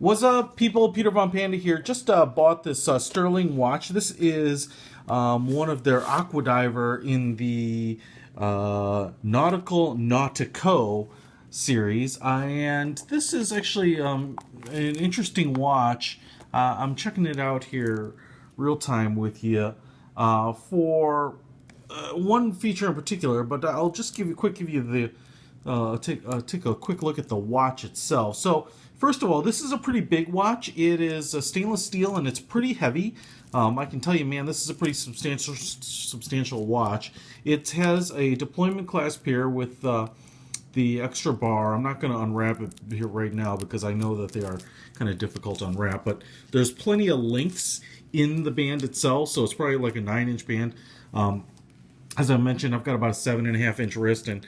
What's up, people? Peter Von Panda here. Just bought this Stuhrling watch. This is one of their aqua diver in the Nautica series, and this is actually an interesting watch. I'm checking it out here real time with you for one feature in particular, but I'll just give you the take a quick look at the watch itself. So first of all, this is a pretty big watch. It is a stainless steel and it's pretty heavy. I can tell you, man, this is a pretty substantial watch. It has a deployment clasp here with the extra bar. I'm not going to unwrap it here right now because I know that they are kind of difficult to unwrap, but there's plenty of links in the band itself, so it's probably like a 9-inch band. As I mentioned, I've got about a 7.5-inch wrist, and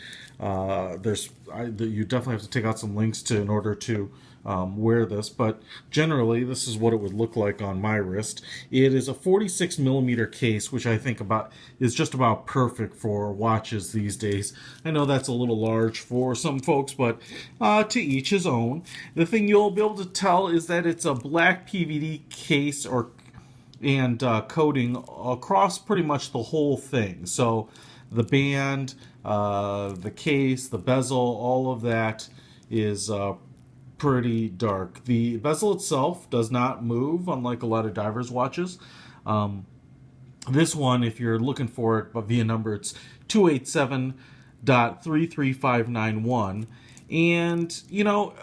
you definitely have to take out some links in order to wear this. But generally, this is what it would look like on my wrist. It is a 46 millimeter case, which I think is just about perfect for watches these days. I know that's a little large for some folks, but to each his own. The thing you'll be able to tell is that it's a black PVD case and coating across pretty much the whole thing. So the band, the case, the bezel, all of that is pretty dark. The bezel itself does not move, unlike a lot of divers' watches. This one, if you're looking for it via number, it's 287.33591. And, you know,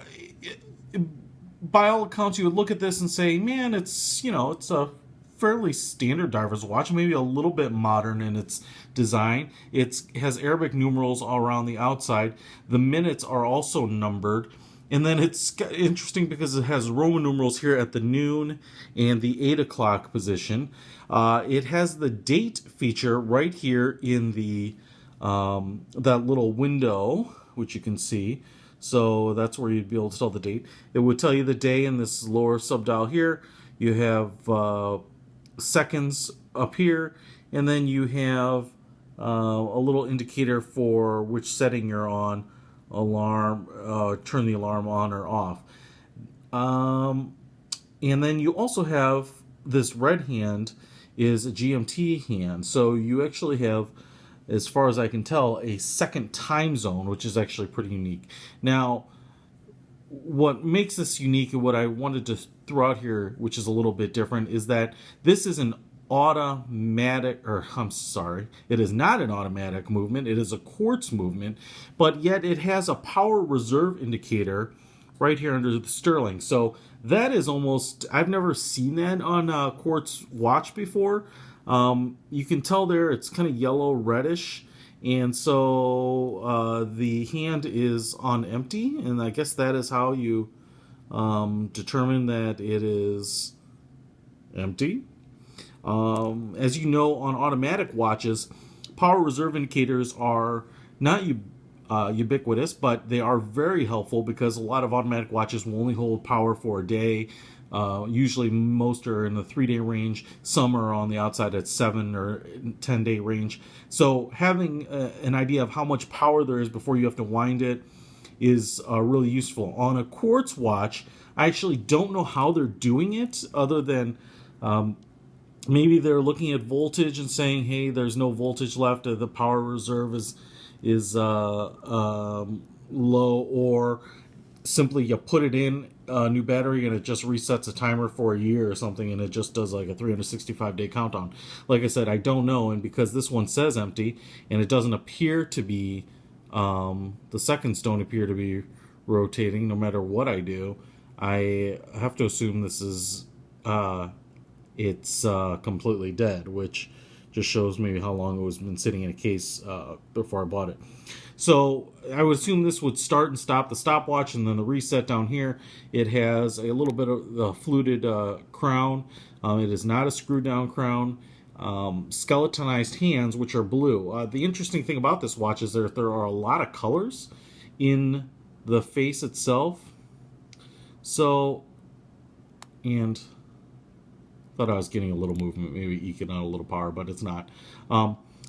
by all accounts, you would look at this and say, man, it's a fairly standard diver's watch, maybe a little bit modern in its design. It has Arabic numerals all around the outside. The minutes are also numbered. And then it's interesting because it has Roman numerals here at the noon and the 8 o'clock position. It has the date feature right here in the that little window, which you can see. So that's where you'd be able to tell the date. It would tell you the day in this lower subdial here. You have seconds up here, and then you have a little indicator for which setting you're on, alarm, turn the alarm on or off. And then you also have this red hand is a GMT hand, so you actually have, as far as I can tell, a second time zone, which is actually pretty unique. Now, what makes this unique and what I wanted to throw out here, which is a little bit different, is that this is an automatic, it is not an automatic movement, it is a quartz movement, but yet it has a power reserve indicator right here under the Stuhrling. So that is almost, I've never seen that on a quartz watch before. You can tell there it's kind of yellow reddish. And so the hand is on empty, and I guess that is how you determine that it is empty. As you know, on automatic watches, power reserve indicators are not ubiquitous, but they are very helpful because a lot of automatic watches will only hold power for a day. Usually most are in the 3-day range. Some are on the outside at 7 or 10-day range. So having an idea of how much power there is before you have to wind it is really useful. On a quartz watch, I actually don't know how they're doing it, other than maybe they're looking at voltage and saying, hey, there's no voltage left, the power reserve is low, or simply you put it in a new battery and it just resets a timer for a year or something, and it just does like a 365-day countdown. Like I said, I don't know, and because this one says empty and it doesn't appear to be, the seconds don't appear to be rotating no matter what I do, I have to assume this is it's completely dead, which just shows maybe how long it was been sitting in a case before I bought it. So I would assume this would start and stop the stopwatch, and then the reset down here. It has a little bit of the fluted crown. It is not a screwed down crown. Skeletonized hands, which are blue. The interesting thing about this watch is there are a lot of colors in the face itself. So, and thought I was getting a little movement, maybe eking out a little power, but it's not.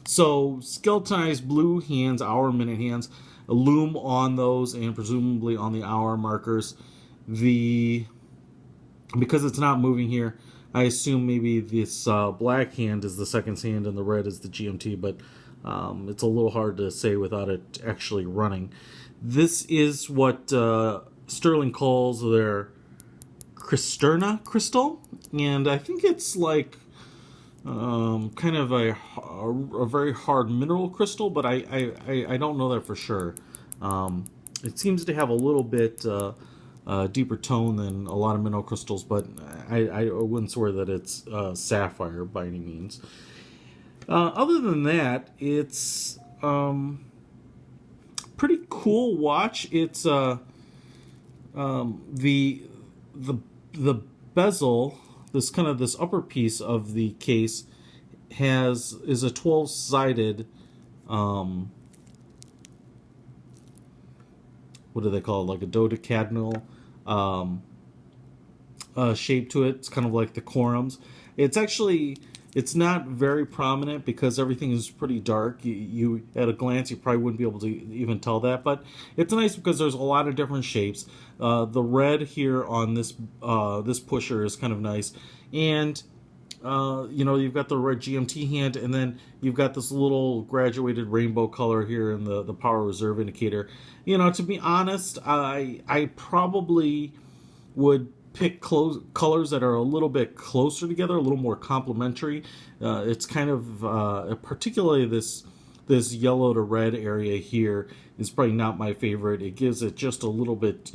So skeletonized blue hands, hour, minute hands, loom on those and presumably on the hour markers. The Because it's not moving here, I assume maybe this black hand is the seconds hand and the red is the GMT, but it's a little hard to say without it actually running. This is what Stuhrling calls their Krysterna Crystal, and I think it's like kind of a very hard mineral crystal, but I don't know that for sure. It seems to have a little bit deeper tone than a lot of mineral crystals, but I wouldn't swear that it's sapphire by any means. Other than that, it's pretty cool watch. It's the bezel, this upper piece of the case is a 12-sided what do they call it, like a dodecagonal shape to it. It's kind of like the quorums. It's not very prominent because everything is pretty dark. You at a glance, you probably wouldn't be able to even tell that, but it's nice because there's a lot of different shapes. The red here on this pusher is kind of nice, and you've got the red GMT hand, and then you've got this little graduated rainbow color here in the power reserve indicator. To be honest, I probably would pick colors that are a little bit closer together, a little more complementary. It's kind of particularly this yellow to red area here is probably not my favorite. It gives it just a little bit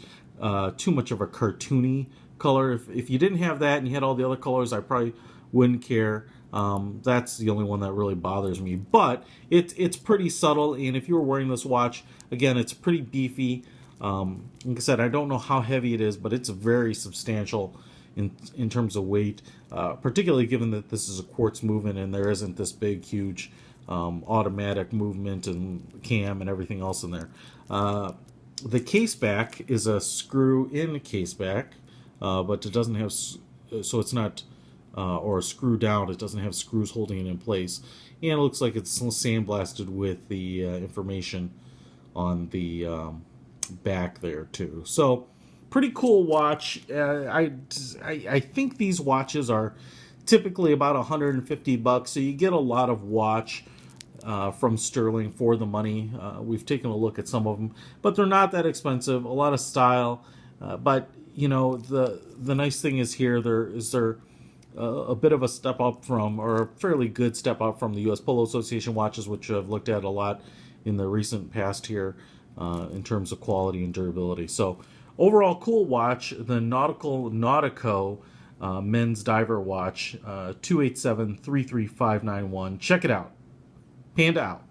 too much of a cartoony color. If you didn't have that and you had all the other colors, I probably wouldn't care. That's the only one that really bothers me, but it's pretty subtle, and if you were wearing this watch, again, it's pretty beefy. Like I said, I don't know how heavy it is, but it's very substantial in terms of weight, particularly given that this is a quartz movement and there isn't this big, huge automatic movement and cam and everything else in there. The case back is a screw-in case back, but it doesn't have, so it's not, or a screw down, it doesn't have screws holding it in place. And it looks like it's sandblasted with the information on the back there too. So pretty cool watch. I think these watches are typically about $150, so you get a lot of watch from Stuhrling for the money. We've taken a look at some of them, but they're not that expensive. A lot of style, but the nice thing is here there a bit of a step up from, or a fairly good step up from the U.S. Polo Association watches, which I've looked at a lot in the recent past here in terms of quality and durability. So overall, cool watch. The Nautica men's diver watch, 287-33591. Check it out. Panda out.